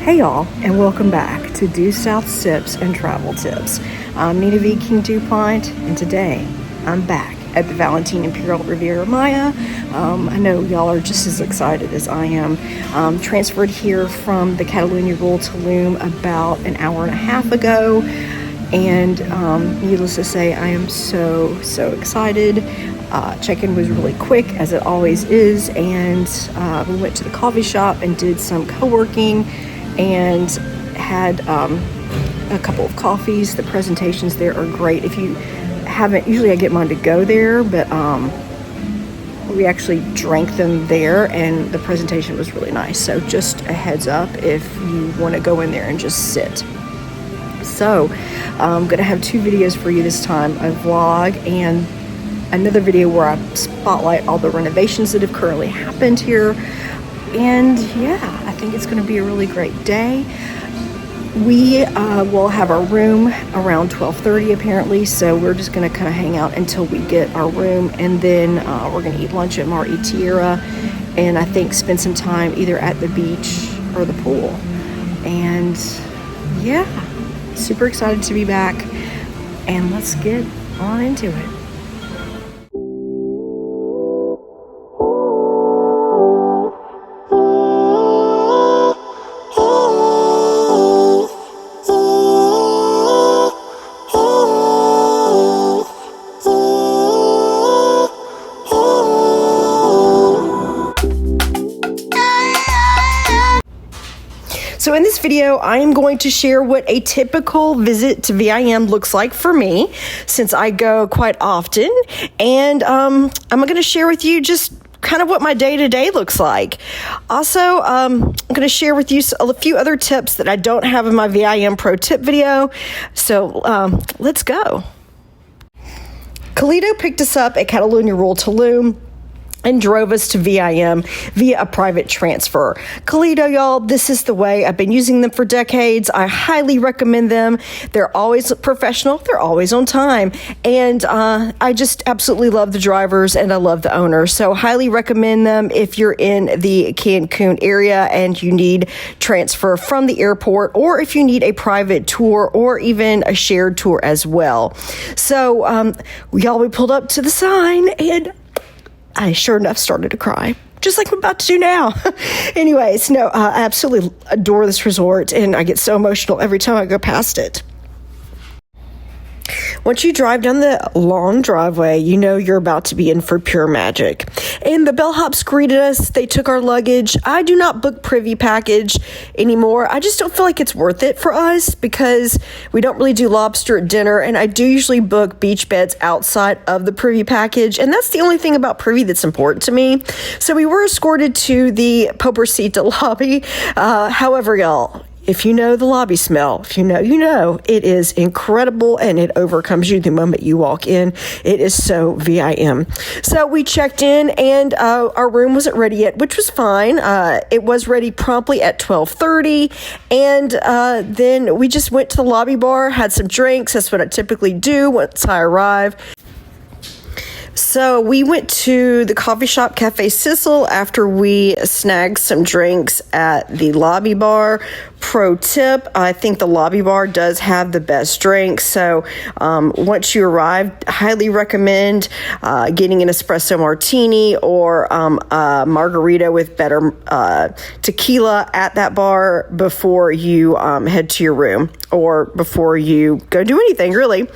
Hey y'all, and welcome back to Due South Sips and Travel Tips. I'm Nina V. King DuPont, and today I'm back at the Valentin Imperial Riviera Maya. I know y'all are just as excited as I am. Transferred here from the Catalunya Rural Tulum about an hour and a half ago, and needless to say, I am so excited. Check-in was really quick, as it always is, and we went to the coffee shop and did some co-working and had a couple of coffees. The presentations there are great. If you haven't, usually I get mine to go there, but we actually drank them there, and the presentation was really nice. So just a heads up if you want to go in there and just sit. So I'm going to have two videos for you this time, a vlog and another video where I spotlight all the renovations that have currently happened here. And yeah, I think it's going to be a really great day. We will have our room around 12:30 apparently, so we're just going to kind of hang out until we get our room, and then we're going to eat lunch at Mar y Tierra, and I think spend some time either at the beach or the pool. And yeah, super excited to be back, and let's get on into it. So in this video, I am going to share what a typical visit to VIM looks like for me, since I go quite often. And I'm going to share with you just kind of what my day-to-day looks like. Also, I'm going to share with you a few other tips that I don't have in my VIM Pro Tip video. So let's go. Kalido picked us up at Catalunya Rural Tulum and drove us to VIM via a private transfer. Kalido, y'all, this is the way. I've been using them for decades. I highly recommend them. They're always professional. They're always on time. And I just absolutely love the drivers, and I love the owners. So highly recommend them if you're in the Cancun area and you need transfer from the airport, or if you need a private tour or even a shared tour as well. So y'all, we pulled up to the sign, and I sure enough started to cry, just like I'm about to do now. Anyways, no, I absolutely adore this resort, and I get so emotional every time I go past it. Once you drive down the long driveway, you know you're about to be in for pure magic. And the bellhops greeted us. They took our luggage. I do not book privy package anymore. I just don't feel like it's worth it for us, because we don't really do lobster at dinner, and I do usually book beach beds outside of the privy package, and that's the only thing about privy that's important to me. So we were escorted to the Pobrecita lobby. However, y'all, if you know the lobby smell, if you know, you know, it is incredible, and it overcomes you the moment you walk in. It is so VIM. So we checked in, and our room wasn't ready yet, which was fine. It was ready promptly at 12:30, and then we just went to the lobby bar, had some drinks. That's what I typically do once I arrive. So we went to the coffee shop Cafe Sissel after we snagged some drinks at the lobby bar. Pro tip, I think the lobby bar does have the best drinks. So once you arrive, highly recommend getting an espresso martini or a margarita with better tequila at that bar before you head to your room, or before you go do anything, really.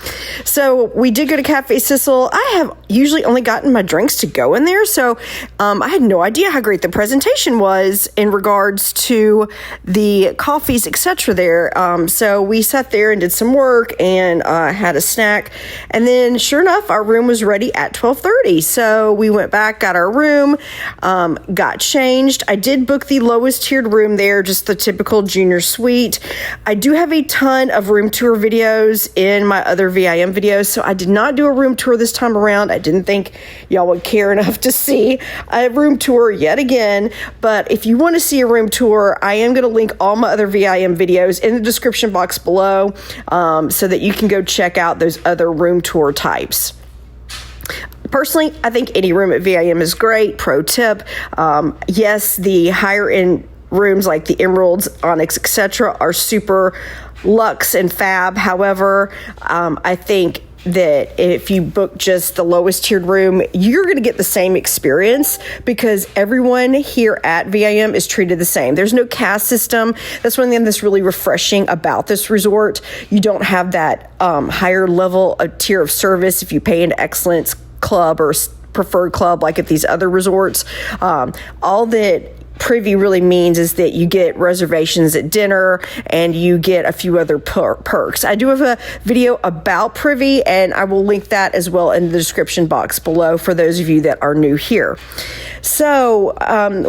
So we did go to Cafe Sissel. I have usually only gotten my drinks to go in there, so I had no idea how great the presentation was in regards to the coffees, etc. there. So we sat there and did some work and had a snack, and then sure enough, our room was ready at 12:30. So we went back, got our room, got changed. I did book the lowest tiered room there, just the typical junior suite. I do have a ton of room tour videos in my other VIM videos, so I did not do a room tour this time around. I didn't think y'all would care enough to see a room tour yet again, but if you want to see a room tour, I am going to link all my other VIM videos in the description box below, so that you can go check out those other room tour types. Personally, I think any room at VIM is great. Pro tip, yes, the higher end rooms like the Emeralds, Onyx, etc. are super luxe and fab. However, I think that if you book just the lowest tiered room, you're going to get the same experience because everyone here at VIM is treated the same. There's no caste system. That's one thing that's really refreshing about this resort. You don't have that higher level of tier of service if you pay an excellence club or preferred club like at these other resorts. All that Privy really means is that you get reservations at dinner and you get a few other perks. I do have a video about Privy, and I will link that as well in the description box below for those of you that are new here. So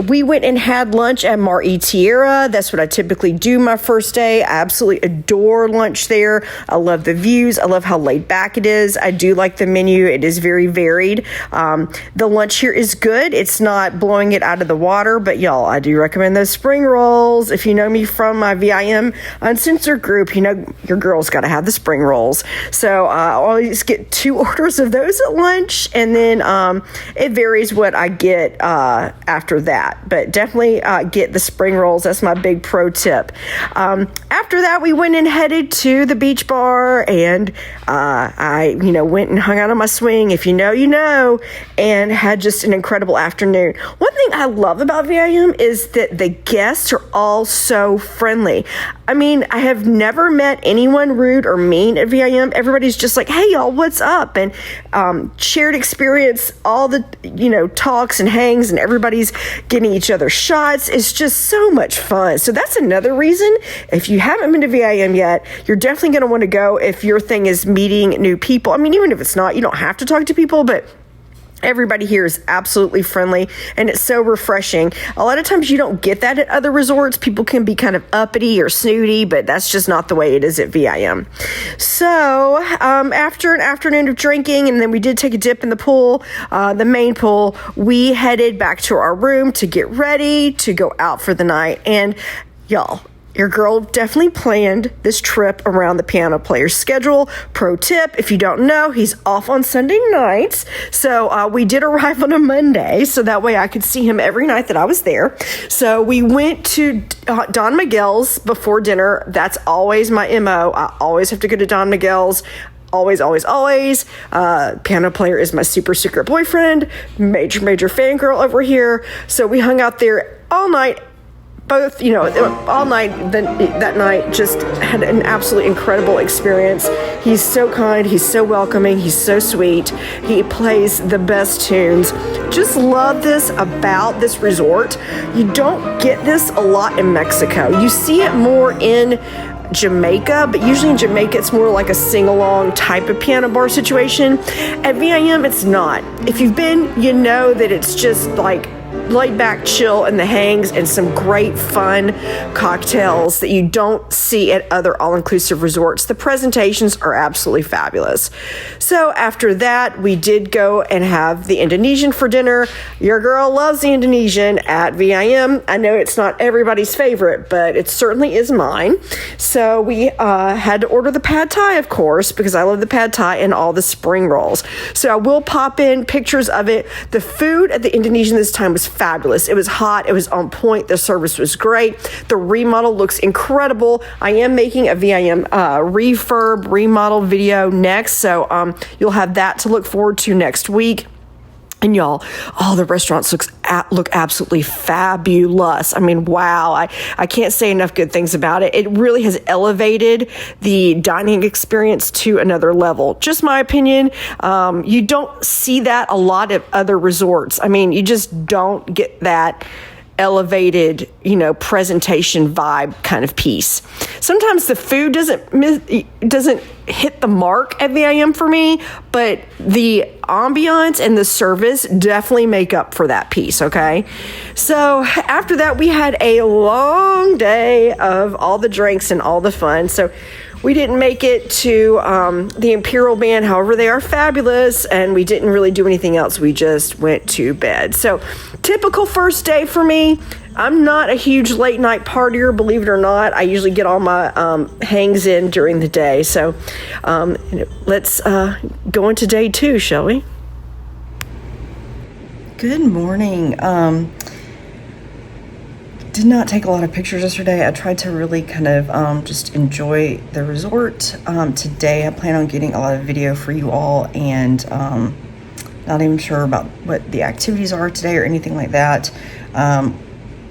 we went and had lunch at Mar y Tierra. That's what I typically do my first day. I absolutely adore lunch there. I love the views. I love how laid back it is. I do like the menu. It is very varied. The lunch here is good. It's not blowing it out of the water, but y'all, I do recommend those spring rolls. If you know me from my VIM Uncensored group, you know your girl's got to have the spring rolls. So I always get 2 orders of those at lunch, and then it varies what I get after that, but definitely get the spring rolls. That's my big pro tip. After that, we went and headed to the beach bar, and I went and hung out on my swing, if you know, you know, and had just an incredible afternoon. One thing I love about VIM is that the guests are all so friendly. I mean, I have never met anyone rude or mean at VIM. Everybody's just like, hey, y'all, what's up? And shared experience, all the, talks and hangs, and everybody's getting each other shots. It's just so much fun. So that's another reason, if you haven't been to VIM yet, you're definitely going to want to go if your thing is meeting new people. I mean, even if it's not, you don't have to talk to people, but everybody here is absolutely friendly, and it's so refreshing. A lot of times you don't get that at other resorts. People can be kind of uppity or snooty, but that's just not the way it is at VIM. So after an afternoon of drinking, and then we did take a dip in the pool, the main pool, we headed back to our room to get ready to go out for the night. And y'all, your girl definitely planned this trip around the piano player's schedule. Pro tip, if you don't know, he's off on Sunday nights. So we did arrive on a Monday, so that way I could see him every night that I was there. So we went to Don Miguel's before dinner. That's always my MO. I always have to go to Don Miguel's. Always, always, always. Piano player is my super secret boyfriend. Major fangirl over here. So we hung out there all night. Both, all night that night, just had an absolutely incredible experience. He's so kind, he's so welcoming, he's so sweet. He plays the best tunes. Just love this about this resort. You don't get this a lot in Mexico. You see it more in Jamaica, but usually in Jamaica it's more like a sing-along type of piano bar situation. At VIM, it's not. If you've been, you know that it's just like laid back chill and the hangs and some great fun cocktails that you don't see at other all-inclusive resorts. The presentations are absolutely fabulous. So after that, we did go and have the Indonesian for dinner. Your girl loves the Indonesian at VIM. I know it's not everybody's favorite, but it certainly is mine. So we had to order the pad thai, of course, because I love the pad thai and all the spring rolls. So I will pop in pictures of it. The food at the Indonesian this time was fabulous. It was hot. It was on point. The service was great. The remodel looks incredible. I am making a VIM remodel video next, so you'll have that to look forward to next week. And y'all, all the restaurants look absolutely fabulous. I mean, wow. I can't say enough good things about it. It really has elevated the dining experience to another level. Just my opinion. You don't see that a lot at other resorts. I mean, you just don't get that elevated, presentation vibe kind of piece. Sometimes the food doesn't hit the mark at VIM for me, but the ambiance and the service definitely make up for that piece, okay? So after that, we had a long day of all the drinks and all the fun. So we didn't make it to the Imperial Band. However, they are fabulous, and we didn't really do anything else. We just went to bed. So typical first day for me. I'm not a huge late night partier, believe it or not. I usually get all my hangs in during the day. So let's go into day 2, shall we? Good morning. did not take a lot of pictures yesterday. I tried to really kind of just enjoy the resort. Today I plan on getting a lot of video for you all, and not even sure about what the activities are today or anything like that.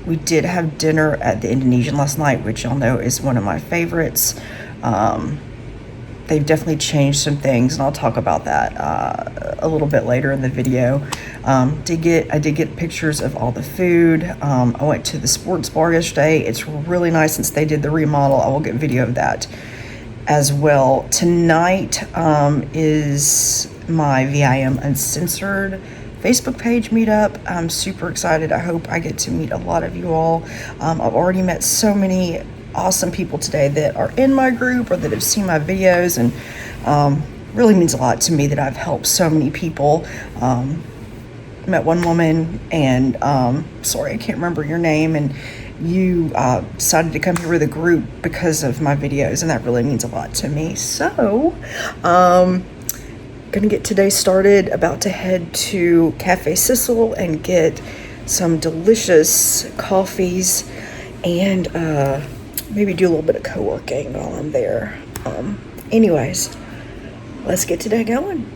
We did have dinner at the Indonesian last night, which y'all know is one of my favorites. They've definitely changed some things, and I'll talk about that a little bit later in the video. I did get pictures of all the food. I went to the sports bar yesterday. It's really nice since they did the remodel. I will get video of that as well. Tonight is my VIM Uncensored Facebook page meetup. I'm super excited. I hope I get to meet a lot of you all. I've already met so many awesome people today that are in my group or that have seen my videos, and really means a lot to me that I've helped so many people. Met one woman, and sorry, I can't remember your name, and you decided to come here with a group because of my videos, and that really means a lot to me. So gonna get today started. About to head to Cafe Sissel and get some delicious coffees, and maybe do a little bit of co-working while I'm there. Anyways, let's get today going.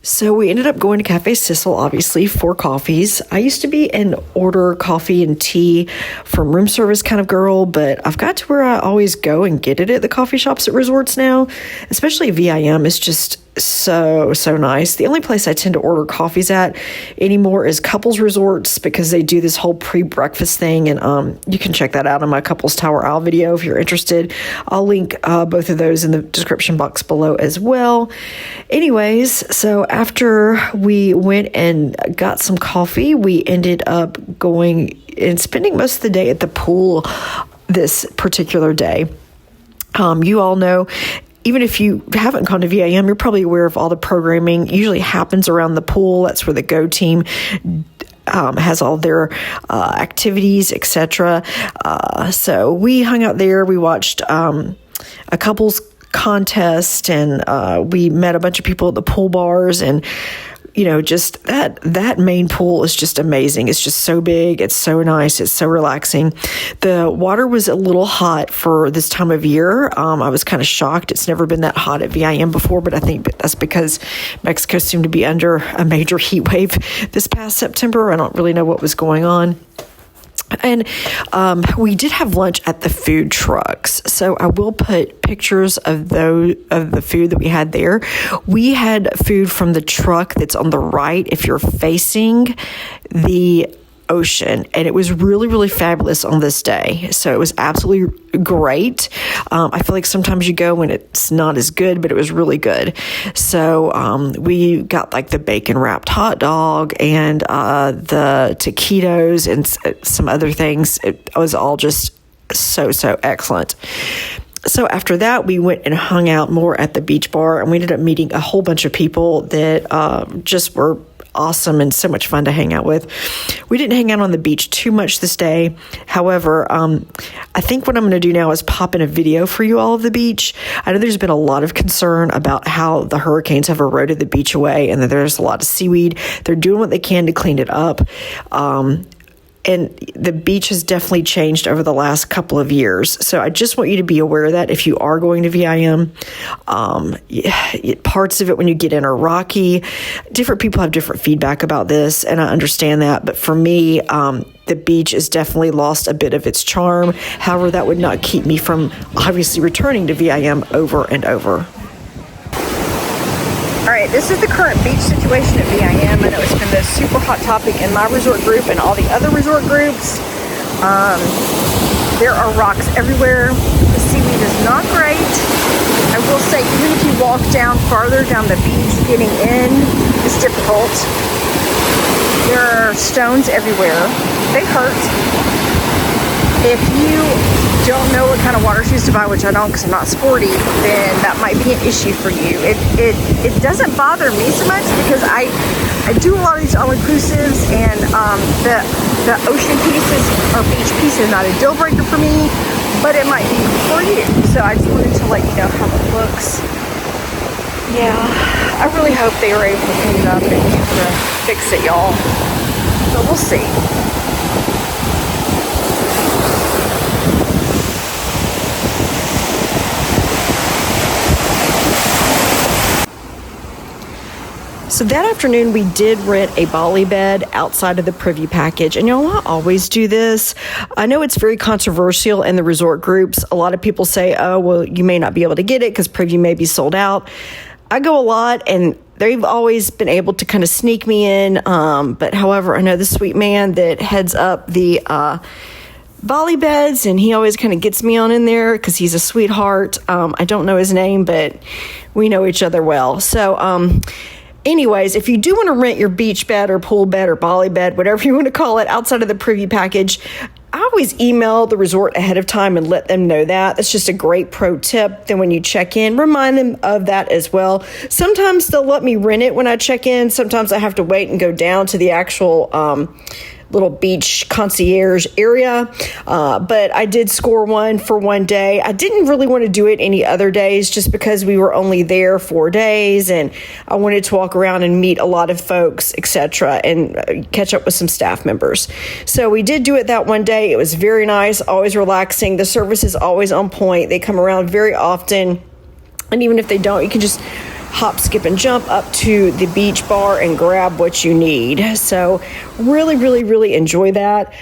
So we ended up going to Cafe Sissel, obviously, for coffees. I used to be an order coffee and tea from room service kind of girl, but I've got to where I always go and get it at the coffee shops at resorts now. Especially VIM is just so nice. The only place I tend to order coffees at anymore is couples resorts, because they do this whole pre-breakfast thing, and you can check that out in my Couples Tower Isle video if you're interested. I'll link both of those in the description box below as well. Anyways, so after we went and got some coffee, we ended up going and spending most of the day at the pool this particular day. You all know, even if you haven't gone to VIM, you're probably aware of all the programming usually happens around the pool. That's where the Go team has all their activities, etc. So we hung out there. We watched a couples contest, and we met a bunch of people at the pool bars, and just that main pool is just amazing. It's just so big. It's so nice. It's so relaxing. The water was a little hot for this time of year. I was kind of shocked. It's never been that hot at VIM before, but I think that's because Mexico seemed to be under a major heat wave this past September. I don't really know what was going on. And we did have lunch at the food trucks, so I will put pictures of the food that we had there. We had food from the truck that's on the right if you're facing the ocean, and it was really fabulous on this day. So it was absolutely great. I feel like sometimes you go when it's not as good, but it was really good. So we got like the bacon wrapped hot dog and the taquitos and some other things. It was all just so excellent. So after that, we went and hung out more at the beach bar, and we ended up meeting a whole bunch of people that just were awesome and so much fun to hang out with. We didn't hang out on the beach too much this day. However, I think what I'm going to do now is pop in a video for you all of the beach. I know there's been a lot of concern about how the hurricanes have eroded the beach away, and that there's a lot of seaweed. They're doing what they can to clean it up. And the beach has definitely changed over the last couple of years. So I just want you to be aware of that if you are going to VIM. Parts of it when you get in are rocky. Different people have different feedback about this, and I understand that. But for me, the beach has definitely lost a bit of its charm. However, that would not keep me from obviously returning to VIM over and over. All right, this is the current beach situation at VIM. I know it's been the super hot topic in my resort group and all the other resort groups. There are rocks everywhere. The seaweed is not great. I will say, even if you walk down farther down the beach, getting in is difficult. There are stones everywhere. They hurt. If you don't know what kind of water shoes to buy, which I don't because I'm not sporty, then that might be an issue for you. It doesn't bother me so much because I do a lot of these all-inclusives, and the ocean pieces or beach piece is not a deal breaker for me, but it might be for you. So I just wanted to let you know how it looks. Yeah, I really hope they were able to clean it up and fix it, y'all. So we'll see. So that afternoon, we did rent a Bali bed outside of the privy package. And y'all, I always do this. I know it's very controversial in the resort groups. A lot of people say, oh, well, you may not be able to get it because privy may be sold out. I go a lot, and they've always been able to kind of sneak me in. But however, I know the sweet man that heads up the Bali beds, and he always kind of gets me on in there because he's a sweetheart. I don't know his name, but we know each other well. So, anyways, if you do want to rent your beach bed or pool bed or Bali bed, whatever you want to call it, outside of the privy package, I always email the resort ahead of time and let them know that. That's just a great pro tip. Then when you check in, remind them of that as well. Sometimes they'll let me rent it when I check in. Sometimes I have to wait and go down to the actual little beach concierge area. But I did score one for one day. I didn't really want to do it any other days just because we were only there 4 days and I wanted to walk around and meet a lot of folks, etc., and catch up with some staff members. So we did do it that one day. It was very nice, always relaxing. The service is always on point. They come around very often. And even if they don't, you can just hop, skip, and jump up to the beach bar and grab what you need. So really, really, really enjoy that.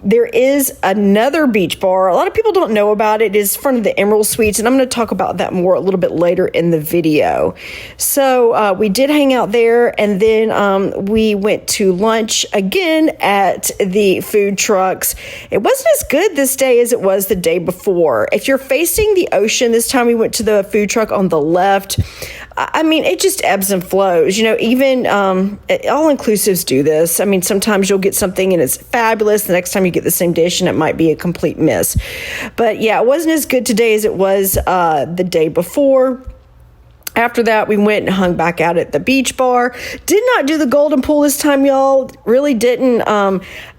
There is another beach bar. A lot of people don't know about it. It is in front of the Emerald Suites, and I'm going to talk about that more a little bit later in the video. So we did hang out there, and then we went to lunch again at the food trucks. It wasn't as good this day as it was the day before. If you're facing the ocean, this time we went to the food truck on the left. I mean, it just ebbs and flows. You know, even all-inclusives do this. I mean, sometimes you'll get something and it's fabulous. The next time you get the same dish and it might be a complete miss. But yeah, it wasn't as good today as it was the day before. After that, we went and hung back out at the beach bar. Did not do the golden pool this time, y'all. Really didn't.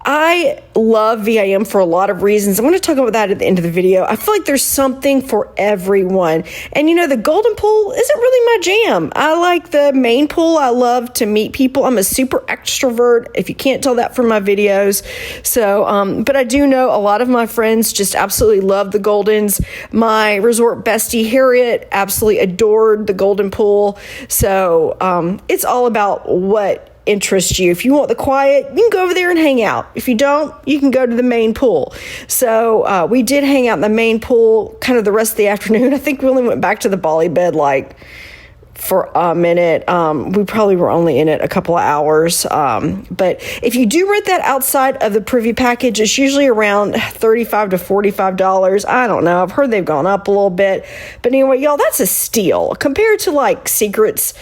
I love VIM for a lot of reasons. I'm going to talk about that at the end of the video. I feel like there's something for everyone. And, you know, the golden pool isn't really my jam. I like the main pool. I love to meet people. I'm a super extrovert, if you can't tell that from my videos. So, but I do know a lot of my friends just absolutely love the Goldens. My resort bestie, Harriet, absolutely adored the golden pool. So it's all about what interests you. If you want the quiet, you can go over there and hang out. If you don't, you can go to the main pool. So we did hang out in the main pool kind of the rest of the afternoon. I think we only went back to the Bali bed like for a minute. We probably were only in it a couple of hours. But if you do rent that outside of the privy package, it's usually around $35 to $45. I don't know. I've heard they've gone up a little bit. But anyway, y'all, that's a steal compared to like Secrets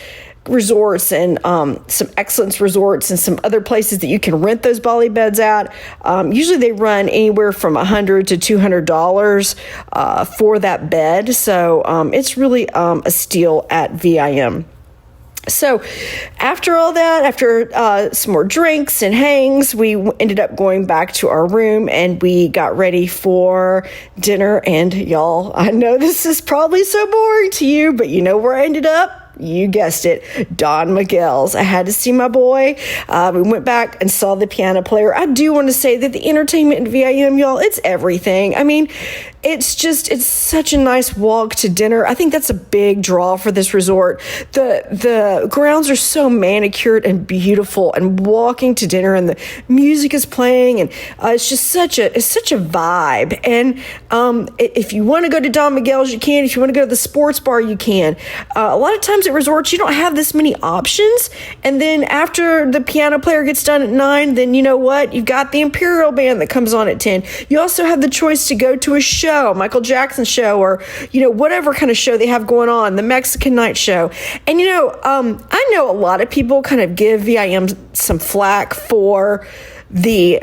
resorts and some Excellence resorts and some other places that you can rent those Bali beds at. Usually they run anywhere from $100 to $200 for that bed. So it's really a steal at VIM. So after all that, after some more drinks and hangs, we ended up going back to our room and we got ready for dinner. And y'all, I know this is probably so boring to you, but you know where I ended up? You guessed it, Don Miguel's. I had to see my boy. We went back and saw the piano player. I do want to say that the entertainment in VIM, y'all, it's everything. I mean, it's such a nice walk to dinner. I think that's a big draw for this resort. The grounds are so manicured and beautiful, and walking to dinner and the music is playing, and it's just such a vibe. And if you want to go to Don Miguel's, you can. If you want to go to the sports bar, you can. A lot of times at resorts, you don't have this many options. And then after the piano player gets done at 9, then you know what? You've got the Imperial Band that comes on at 10. You also have the choice to go to a show, Michael Jackson show, or, you know, whatever kind of show they have going on, the Mexican night show. And, you know, I know a lot of people kind of give VIM some flack for the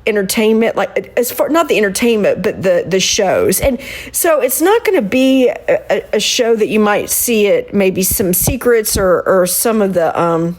entertainment, like as far, not the entertainment, but the shows. And so it's not going to be a show that you might see at maybe some Secrets or some of the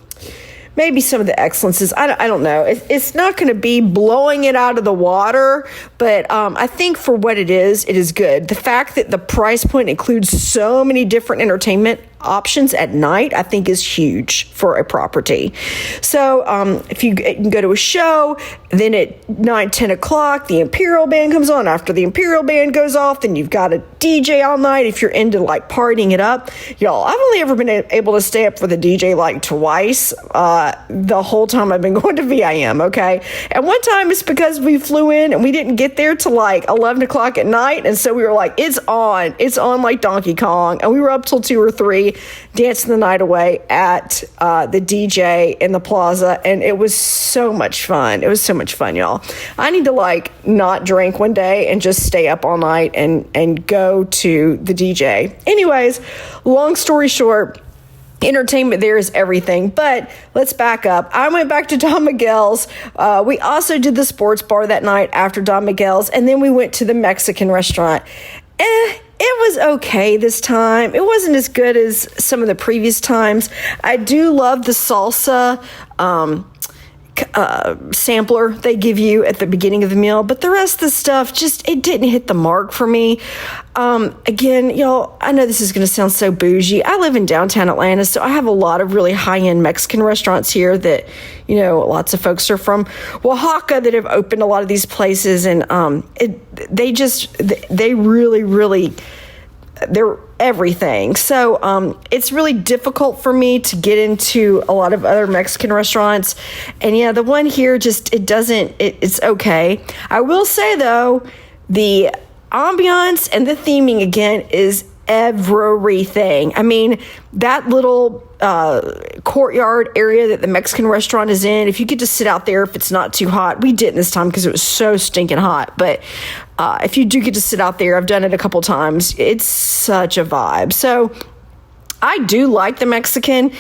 maybe some of the Excellences. I don't know. It's not going to be blowing it out of the water, but I think for what it is good. The fact that the price point includes so many different entertainment options at night, I think is huge for a property. So if you can go to a show, then at 9, 10 o'clock, the Imperial Band comes on. After the Imperial Band goes off, then you've got a DJ all night if you're into like partying it up. Y'all, I've only ever been able to stay up for the DJ like twice the whole time I've been going to VIM, okay? And one time it's because we flew in and we didn't get there till like 11 o'clock at night, and so we were like, it's on like Donkey Kong, and we were up till 2 or 3 dancing the night away at the DJ in the plaza, and it was so much fun. It was so much fun, y'all. I need to like not drink one day and just stay up all night and go to the DJ. Anyways, long story short, entertainment there is everything. But let's back up. I went back to Don Miguel's. We also did the sports bar that night after Don Miguel's, and then we went to the Mexican restaurant. It was okay this time. It wasn't as good as some of the previous times. I do love the salsa sampler they give you at the beginning of the meal, but the rest of the stuff just, it didn't hit the mark for me. Again, y'all, I know this is going to sound so bougie. I live in downtown Atlanta, so I have a lot of really high-end Mexican restaurants here that, you know, lots of folks are from Oaxaca that have opened a lot of these places, and they really they're everything. So it's really difficult for me to get into a lot of other Mexican restaurants. And yeah, the one here just, it's okay. I will say though, the ambiance and the theming again is everything. I mean, that little courtyard area that the Mexican restaurant is in, if you get to sit out there, if it's not too hot, we didn't this time because it was so stinking hot, but if you do get to sit out there, I've done it a couple times, it's such a vibe. So I do like the Mexican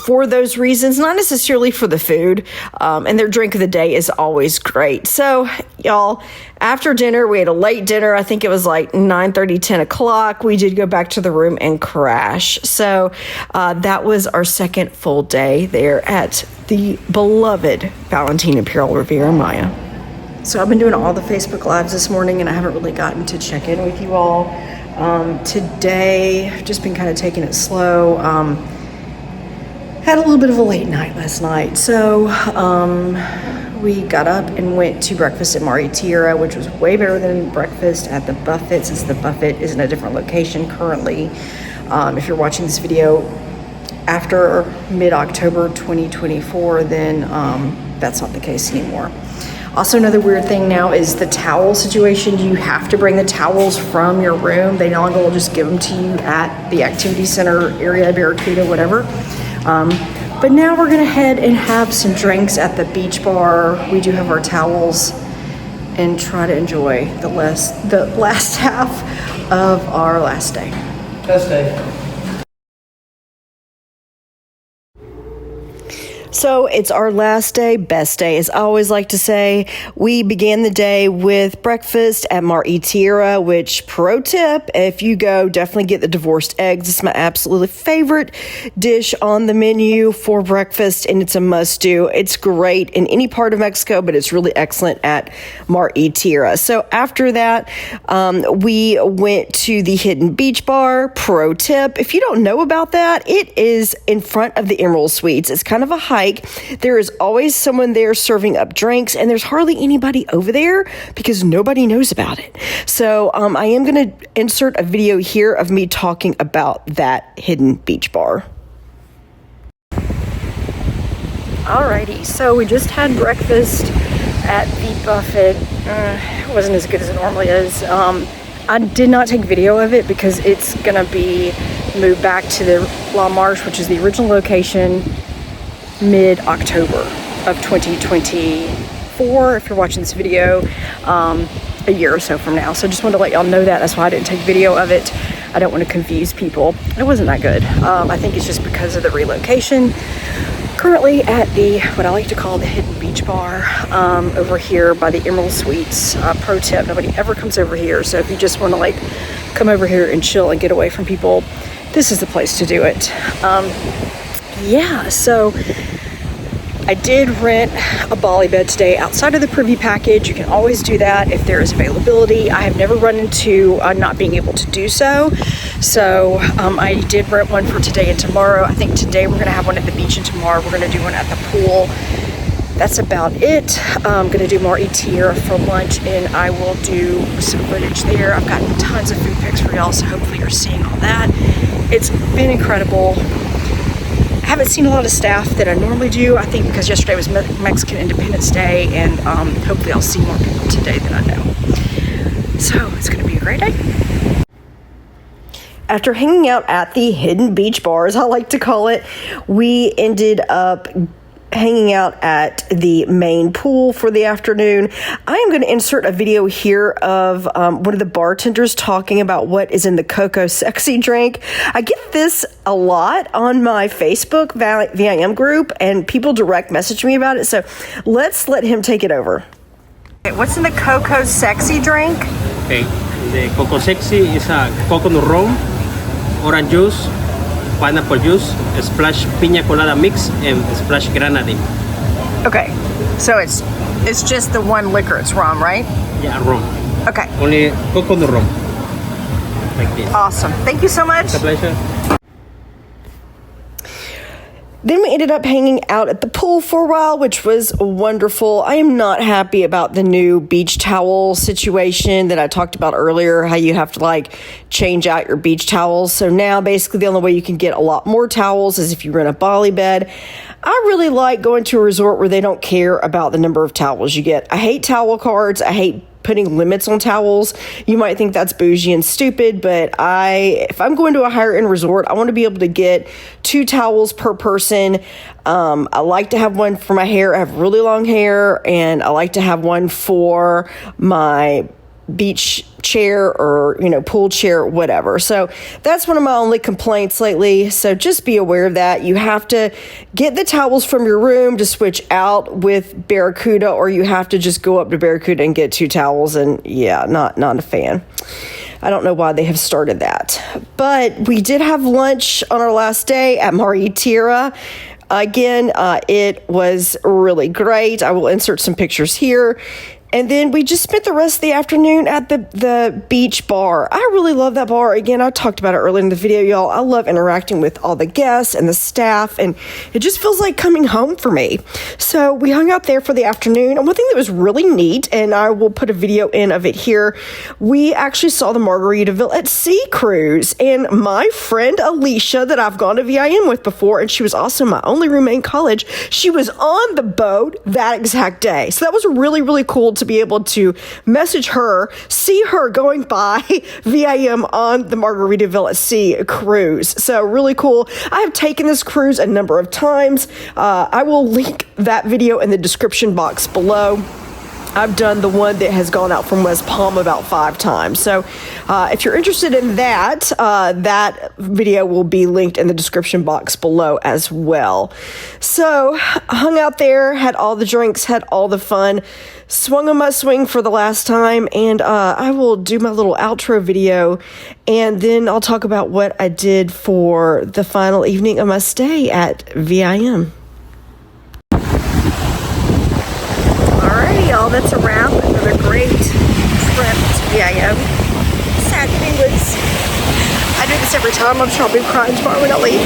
for those reasons, not necessarily for the food, and their drink of the day is always great. So, y'all, after dinner, we had a late dinner. I think it was like 9:30, 10 o'clock. We did go back to the room and crash. So that was our second full day there at the beloved Valentin Imperial Riviera Maya. So I've been doing all the Facebook Lives this morning, and I haven't really gotten to check in with you all. Today, I've just been kind of taking it slow. Had a little bit of a late night last night. So we got up and went to breakfast at Mar Tierra, which was way better than breakfast at the Buffet, since the Buffet is in a different location currently. If you're watching this video after mid-October 2024, then that's not the case anymore. Also, another weird thing now is the towel situation. You have to bring the towels from your room. They no longer will just give them to you at the activity center area, Barracuda, whatever. But now we're gonna head and have some drinks at the beach bar. We do have our towels, and try to enjoy the last half of our last day. Best day. So it's our last day, best day, as I always like to say. We began the day with breakfast at Mar Tierra, which, pro tip, if you go, definitely get the divorced eggs. It's my absolutely favorite dish on the menu for breakfast, and it's a must-do. It's great in any part of Mexico, but it's really excellent at Mar Tierra. So after that, we went to the Hidden Beach Bar. Pro tip, if you don't know about that, it is in front of the Emerald Suites. It's kind of a hike. There is always someone there serving up drinks, and there's hardly anybody over there because nobody knows about it. So I am going to insert a video here of me talking about that Hidden Beach Bar. Alrighty, so we just had breakfast at the Buffet. It wasn't as good as it normally is. I did not take video of it because it's going to be moved back to the La Marche, which is the original location, mid-October of 2024, if you're watching this video, a year or so from now. So just wanted to let y'all know that. That's why I didn't take video of it. I don't want to confuse people. It wasn't that good. I think it's just because of the relocation. Currently at the, what I like to call the Hidden Beach Bar, over here by the Emerald Suites. Pro tip, nobody ever comes over here. So if you just want to like come over here and chill and get away from people, this is the place to do it. Yeah, so I did rent a Bali bed today outside of the privy package. You can always do that if there is availability. I have never run into not being able to do so. So I did rent one for today and tomorrow. I think today we're gonna have one at the beach and tomorrow we're gonna do one at the pool. That's about it. I'm gonna do more eat here for lunch and I will do some footage there. I've gotten tons of food pics for y'all, so hopefully you're seeing all that. It's been incredible. I haven't seen a lot of staff that I normally do, I think because yesterday was Mexican Independence Day, and hopefully I'll see more people today than I know. So it's gonna be a great day. After hanging out at the hidden beach bar, as I like to call it, we ended up hanging out at the main pool for the afternoon. I am going to insert a video here of one of the bartenders talking about what is in the Cocoa Sexy drink. I get this a lot on my Facebook VIM group, and people direct message me about it, so let's let him take it over. Okay, what's in the Cocoa Sexy drink? Okay, the Cocoa Sexy is a coconut rum, orange juice, pineapple juice, splash piña colada mix, and splash grenadine. Okay, so it's just the one liquor, it's rum, right? Yeah, rum. Okay. Only coconut rum. Like this. Awesome. Thank you so much. It's a pleasure. Then we ended up hanging out at the pool for a while, which was wonderful. I am not happy about the new beach towel situation that I talked about earlier, how you have to like change out your beach towels. So now basically the only way you can get a lot more towels is if you rent a Bali bed. I really like going to a resort where they don't care about the number of towels you get. I hate towel cards. I hate putting limits on towels. You might think that's bougie and stupid, but if I'm going to a higher end resort, I want to be able to get 2 towels per person. I like to have one for my hair. I have really long hair, and I like to have one for my beach chair or, pool chair, whatever. So that's one of my only complaints lately. So just be aware of that. You have to get the towels from your room to switch out with Barracuda, or you have to just go up to Barracuda and get 2 towels. And yeah, not a fan. I don't know why they have started that. But we did have lunch on our last day at Tierra. Again, it was really great. I will insert some pictures here. And then we just spent the rest of the afternoon at the beach bar. I really love that bar. Again, I talked about it earlier in the video, y'all. I love interacting with all the guests and the staff, and it just feels like coming home for me. So we hung out there for the afternoon. And one thing that was really neat, and I will put a video in of it here, we actually saw the Margaritaville at Sea cruise. And my friend Alicia, that I've gone to VIM with before, and she was also my only roommate in college, she was on the boat that exact day. So that was really, really cool to be able to message her, see her going by VIM on the Margaritaville at Sea cruise. So really cool. I have taken this cruise a number of times. I will link that video in the description box below. I've done the one that has gone out from West Palm about 5 times. So if you're interested in that, that video will be linked in the description box below as well. So hung out there, had all the drinks, had all the fun, swung on my swing for the last time, and I will do my little outro video, and then I'll talk about what I did for the final evening of my stay at VIM. Y'all, that's a wrap. Another great trip to VIM. Sad penguins. I do this every time. I'm sure I'll be crying tomorrow when I leave.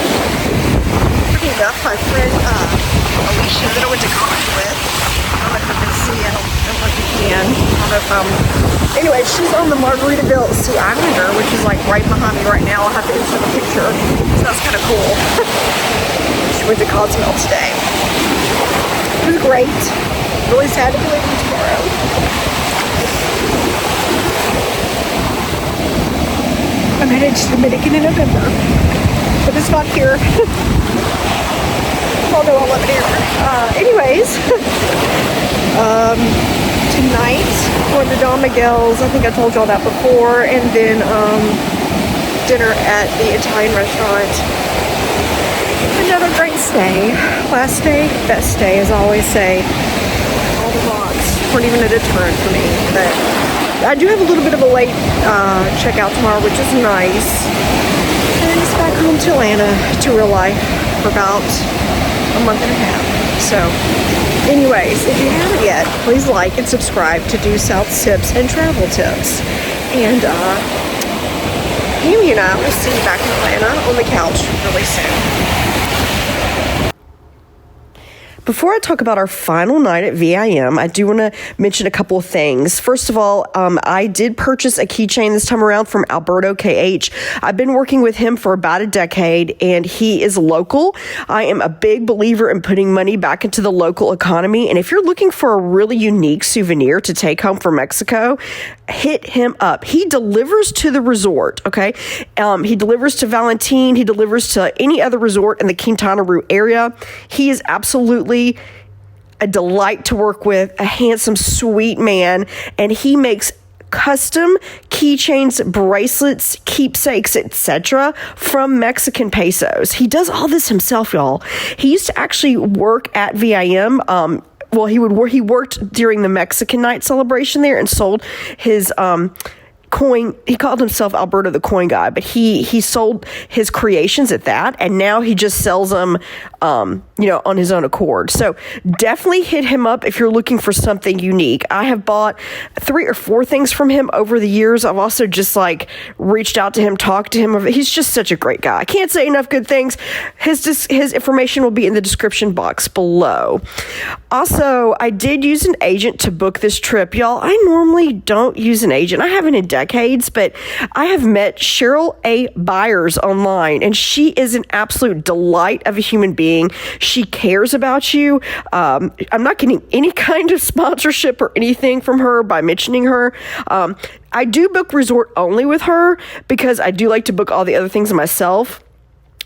Pretty enough, my friend Alicia that I went to college with. I don't know if you can see. I don't know if you can. I don't know if anyway, she's on the Margaritaville Sea Islander, which is like right behind me right now. I'll have to insert a picture. So that's kind of cool. She went to Cozumel today. It was great. Really sad to be leaving tomorrow. I'm headed to the Dominican in November, but it's not here. Although I love it here. Anyways, tonight going to Don Miguel's. I think I told y'all that before, and then dinner at the Italian restaurant. Another great stay. Last day, best day, as I always say. Weren't even a deterrent for me, but I do have a little bit of a late checkout tomorrow, which is nice. And it's back home to Atlanta, to real life, for about a month and a half. So anyways, if you haven't yet, please like and subscribe to Due South Tips and Travel Tips. And Amy and I will see you back in Atlanta on the couch really soon. Before I talk about our final night at VIM, I do want to mention a couple of things. First of all, I did purchase a keychain this time around from Alberto KH. I've been working with him for about a decade, and he is local. I am a big believer in putting money back into the local economy, and if you're looking for a really unique souvenir to take home from Mexico, hit him up. He delivers to the resort, okay? He delivers to Valentin. He delivers to any other resort in the Quintana Roo area. He is absolutely a delight to work with, a handsome, sweet man, and he makes custom keychains, bracelets, keepsakes, etc. from Mexican pesos. He does all this himself, y'all. He used to actually work at VIM. He worked during the Mexican night celebration there and sold his coin. He called himself Alberto the Coin Guy, but he sold his creations at that, and now he just sells them on his own accord. So definitely hit him up if you're looking for something unique. I have bought 3 or 4 things from him over the years. I've also just reached out to him, talked to him. He's just such a great guy. I can't say enough good things. His information will be in the description box below. Also, I did use an agent to book this trip. Y'all, I normally don't use an agent. I haven't in decades, but I have met Sheryl A buyers online, and she is an absolute delight of a human being. She cares about you. I'm not getting any kind of sponsorship or anything from her by mentioning her. I do book resort only with her because I do like to book all the other things myself.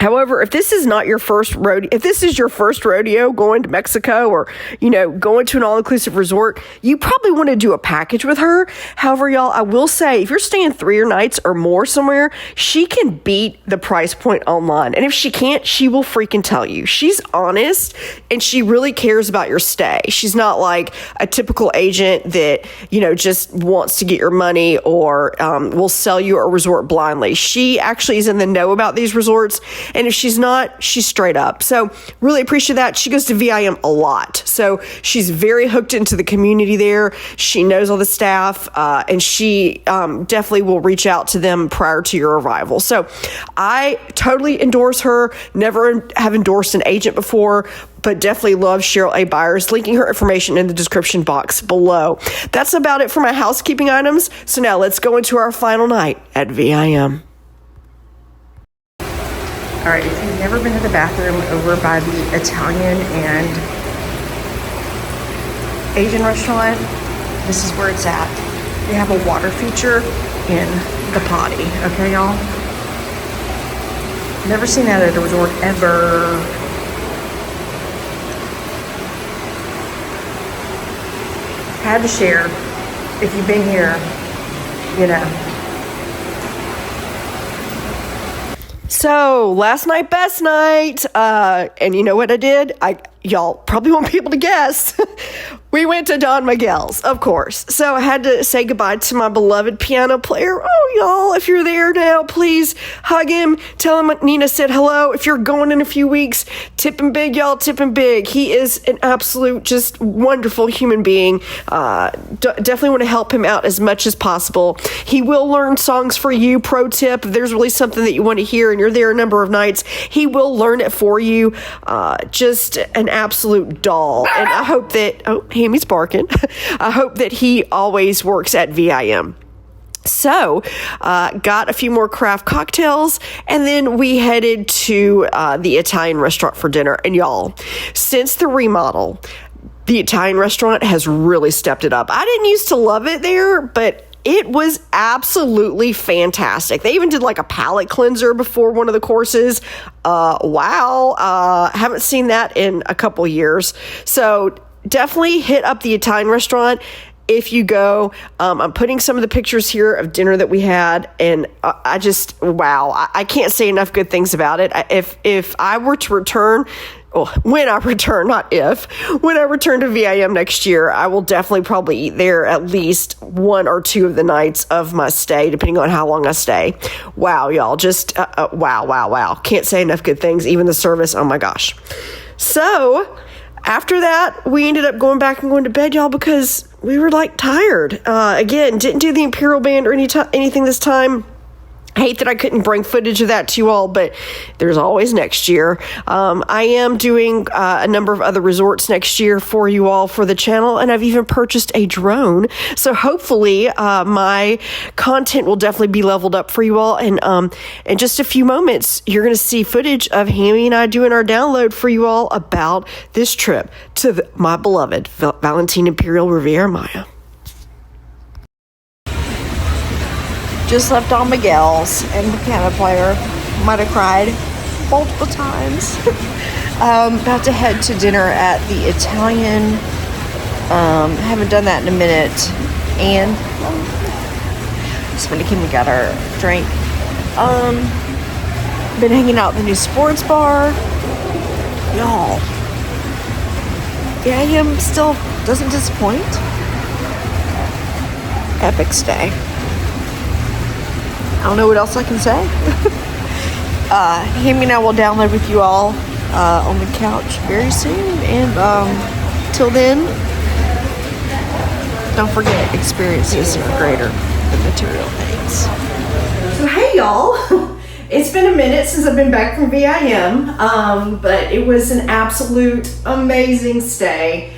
However, if this is not your first rodeo, if this is your first rodeo going to Mexico or, going to an all-inclusive resort, you probably want to do a package with her. However, y'all, I will say, if you're staying 3 nights or more somewhere, she can beat the price point online. And if she can't, she will freaking tell you. She's honest, and she really cares about your stay. She's not like a typical agent that, just wants to get your money or will sell you a resort blindly. She actually is in the know about these resorts. And if she's not, she's straight up. So really appreciate that. She goes to VIM a lot. So she's very hooked into the community there. She knows all the staff, and she definitely will reach out to them prior to your arrival. So I totally endorse her. Never have endorsed an agent before, but definitely love Sheryl A buyers. Linking her information in the description box below. That's about it for my housekeeping items. So now let's go into our final night at VIM. All right, if you've never been to the bathroom over by the Italian and Asian restaurant, this is where it's at. They have a water feature in the potty, okay, y'all? Never seen that at a resort ever. Had to share. If you've been here, So last night, best night, and you know what I did? Y'all probably won't be able to guess. We went to Don Miguel's, of course. So I had to say goodbye to my beloved piano player. Oh, y'all, if you're there now, please hug him. Tell him Nina said hello. If you're going in a few weeks, tip him big, y'all, tip him big. He is an absolute, just wonderful human being. Definitely want to help him out as much as possible. He will learn songs for you. Pro tip, if there's really something that you want to hear and you're there a number of nights, he will learn it for you. Just an absolute doll. And I hope that, Hammy's barking. I hope that he always works at VIM. So, got a few more craft cocktails, and then we headed to the Italian restaurant for dinner. And y'all, since the remodel, the Italian restaurant has really stepped it up. I didn't used to love it there, but it was absolutely fantastic. They even did a palate cleanser before one of the courses. Wow. Haven't seen that in a couple years. So definitely hit up the Italian restaurant if you go. I'm putting some of the pictures here of dinner that we had, and I just, wow. I can't say enough good things about it. If I were to return, when I return, not if, when I return to VIM next year, I will definitely probably eat there at least 1 or 2 of the nights of my stay, depending on how long I stay. Wow, y'all, just wow. Can't say enough good things. Even the service, oh my gosh. So, After that, we ended up going back and going to bed, y'all, because we were like tired. Again, didn't do the Imperial Band or anything this time. I hate that I couldn't bring footage of that to you all, but there's always next year. I am doing a number of other resorts next year for you all for the channel, and I've even purchased a drone. So hopefully my content will definitely be leveled up for you all. And in just a few moments, you're going to see footage of Hammy and I doing our download for you all about this trip to my beloved Valentin Imperial Riviera Maya. Just left on Miguel's and the piano player. Might have cried multiple times. About to head to dinner at the Italian. Haven't done that in a minute. And somebody came and got our drink. Been hanging out at the new sports bar. Y'all. VIM still doesn't disappoint. Epic stay. I don't know what else I can say. Hammy and I will download with you all on the couch very soon. And till then, don't forget, experiences are greater than material things. So hey y'all, it's been a minute since I've been back from VIM, but it was an absolute amazing stay.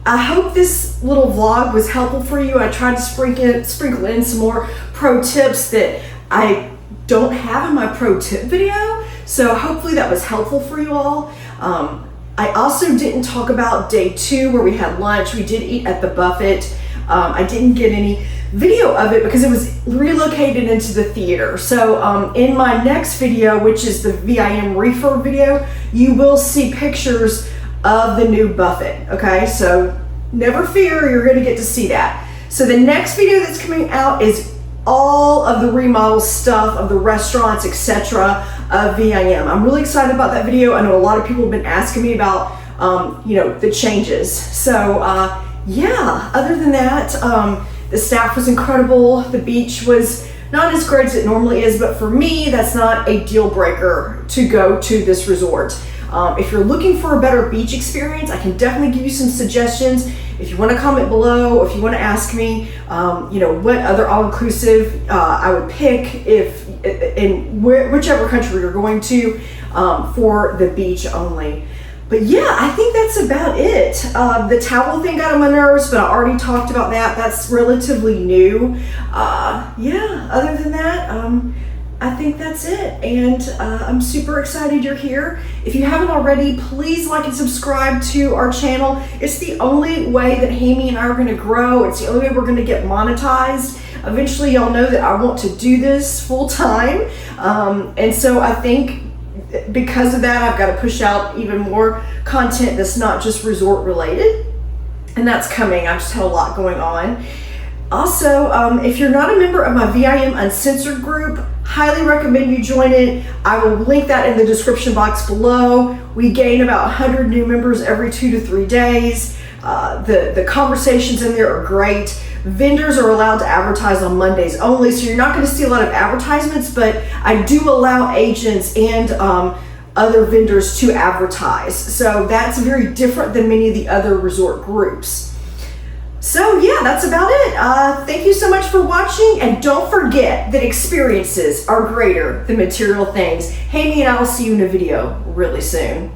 I hope this little vlog was helpful for you. I tried to sprinkle in some more pro tips that I don't have in my pro tip video. So hopefully that was helpful for you all. I also didn't talk about day 2 where we had lunch. We did eat at the buffet. I didn't get any video of it because it was relocated into the theater. So in my next video, which is the VIM refurb video, you will see pictures of the new buffet. Okay, so never fear, you're gonna get to see that. So the next video that's coming out is all of the remodel stuff of the restaurants, etc. of VIM. I'm really excited about that video. I know a lot of people have been asking me about the changes. So yeah, other than that, the staff was incredible. The beach was not as great as it normally is, but for me, that's not a deal breaker to go to this resort. If you're looking for a better beach experience, I can definitely give you some suggestions. If you want to comment below, if you want to ask me, what other all-inclusive I would pick whichever country you're going to for the beach only. But yeah, I think that's about it. The towel thing got on my nerves, but I already talked about that. That's relatively new. Yeah, other than that, I think that's it. And I'm super excited you're here. If you haven't already, please like and subscribe to our channel. It's the only way that Hammy and I are gonna grow. It's the only way we're gonna get monetized. Eventually, y'all know that I want to do this full time. And so I think because of that, I've got to push out even more content that's not just resort related. And that's coming. I've just had a lot going on. Also, if you're not a member of my VIM Uncensored group, highly recommend you join it. I will link that in the description box below. We gain about 100 new members every 2 to 3 days. The conversations in there are great. Vendors are allowed to advertise on Mondays only, so you're not going to see a lot of advertisements, but I do allow agents and other vendors to advertise. So that's very different than many of the other resort groups. So yeah, that's about it. Thank you so much for watching, and don't forget that experiences are greater than material things. Hammy and I will see you in a video really soon.